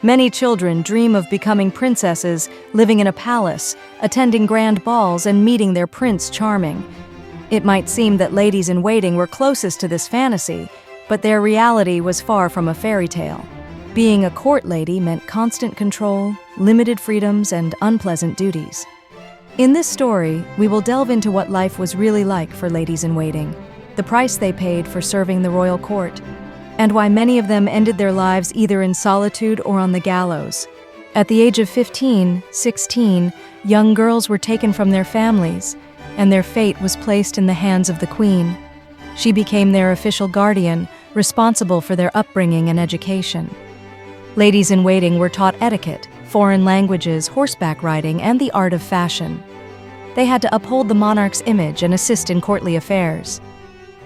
Many children dream of becoming princesses, living in a palace, attending grand balls, and meeting their Prince Charming. It might seem that ladies-in-waiting were closest to this fantasy, but their reality was far from a fairy tale. Being a court lady meant constant control, limited freedoms, and unpleasant duties. In this story, we will delve into what life was really like for ladies-in-waiting, the price they paid for serving the royal court, and why many of them ended their lives either in solitude or on the gallows. At the age of 15, 16, young girls were taken from their families, and their fate was placed in the hands of the queen. She became their official guardian, responsible for their upbringing and education. Ladies-in-waiting were taught etiquette, foreign languages, horseback riding, and the art of fashion. They had to uphold the monarch's image and assist in courtly affairs.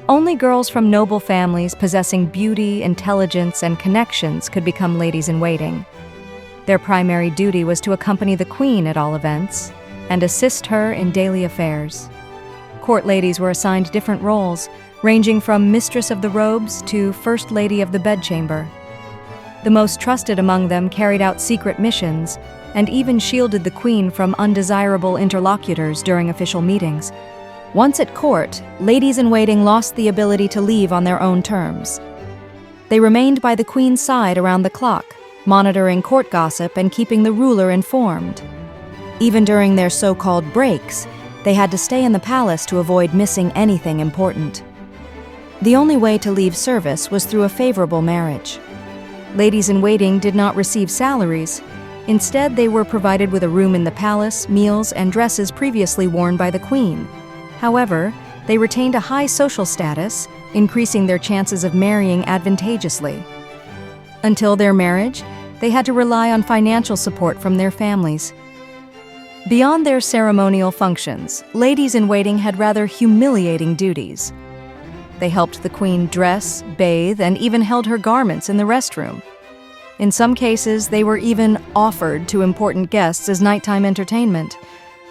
Only girls from noble families possessing beauty, intelligence, and connections could become ladies-in-waiting. Their primary duty was to accompany the queen at all events and assist her in daily affairs. Court ladies were assigned different roles, ranging from mistress of the robes to first lady of the bedchamber. The most trusted among them carried out secret missions and even shielded the queen from undesirable interlocutors during official meetings. Once at court, ladies-in-waiting lost the ability to leave on their own terms. They remained by the queen's side around the clock, monitoring court gossip and keeping the ruler informed. Even during their so-called breaks, they had to stay in the palace to avoid missing anything important. The only way to leave service was through a favorable marriage. Ladies-in-waiting did not receive salaries. Instead, they were provided with a room in the palace, meals, and dresses previously worn by the queen. However, they retained a high social status, increasing their chances of marrying advantageously. Until their marriage, they had to rely on financial support from their families. Beyond their ceremonial functions, ladies-in-waiting had rather humiliating duties. They helped the queen dress, bathe, and even held her garments in the restroom. In some cases, they were even offered to important guests as nighttime entertainment.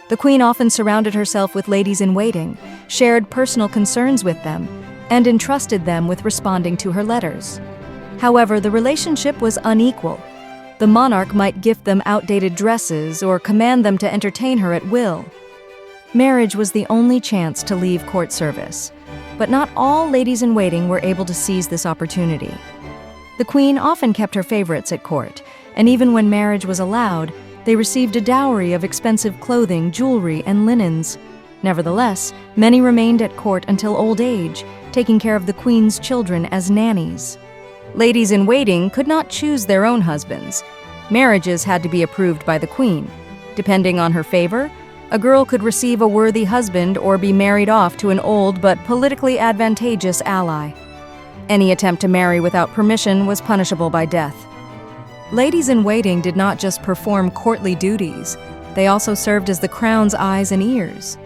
The queen often surrounded herself with ladies-in-waiting, shared personal concerns with them, and entrusted them with responding to her letters. However, the relationship was unequal. The monarch might gift them outdated dresses or command them to entertain her at will. Marriage was the only chance to leave court service, but not all ladies-in-waiting were able to seize this opportunity. The queen often kept her favorites at court, and even when marriage was allowed, they received a dowry of expensive clothing, jewelry, and linens. Nevertheless, many remained at court until old age, taking care of the queen's children as nannies. Ladies-in-waiting could not choose their own husbands. Marriages had to be approved by the queen. Depending on her favor, a girl could receive a worthy husband or be married off to an old but politically advantageous ally. Any attempt to marry without permission was punishable by death. Ladies-in-waiting did not just perform courtly duties, they also served as the crown's eyes and ears.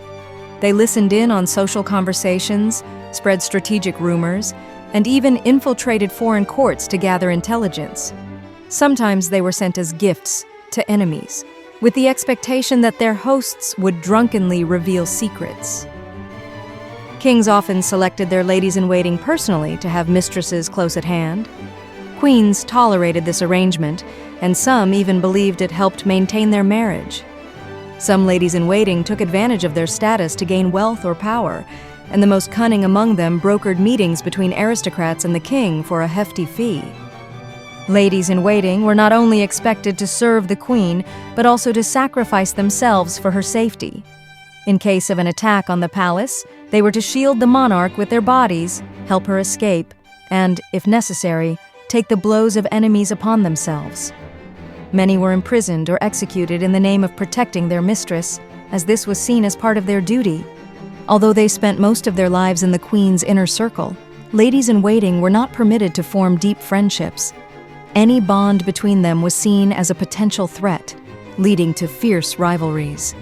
They listened in on social conversations, spread strategic rumors, and even infiltrated foreign courts to gather intelligence. Sometimes they were sent as gifts to enemies, with the expectation that their hosts would drunkenly reveal secrets. Kings often selected their ladies-in-waiting personally to have mistresses close at hand. Queens tolerated this arrangement, and some even believed it helped maintain their marriage. Some ladies-in-waiting took advantage of their status to gain wealth or power, and the most cunning among them brokered meetings between aristocrats and the king for a hefty fee. Ladies-in-waiting were not only expected to serve the queen, but also to sacrifice themselves for her safety. In case of an attack on the palace, they were to shield the monarch with their bodies, help her escape, and, if necessary, take the blows of enemies upon themselves. Many were imprisoned or executed in the name of protecting their mistress, as this was seen as part of their duty. Although they spent most of their lives in the queen's inner circle, ladies-in-waiting were not permitted to form deep friendships. Any bond between them was seen as a potential threat, leading to fierce rivalries.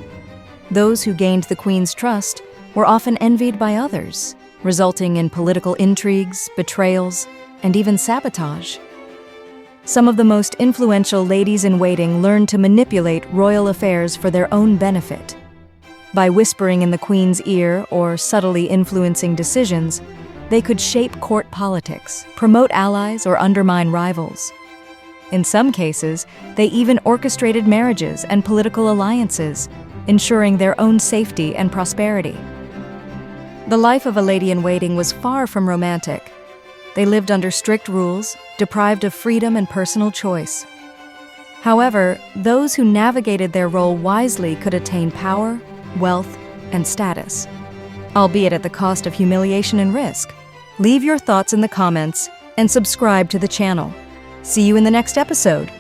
Those who gained the queen's trust were often envied by others, resulting in political intrigues, betrayals, and even sabotage. Some of the most influential ladies-in-waiting learned to manipulate royal affairs for their own benefit. By whispering in the queen's ear or subtly influencing decisions, they could shape court politics, promote allies, or undermine rivals. In some cases, they even orchestrated marriages and political alliances, ensuring their own safety and prosperity. The life of a lady-in-waiting was far from romantic. They lived under strict rules, deprived of freedom and personal choice. However, those who navigated their role wisely could attain power, wealth, and status, albeit at the cost of humiliation and risk. Leave your thoughts in the comments and subscribe to the channel. See you in the next episode.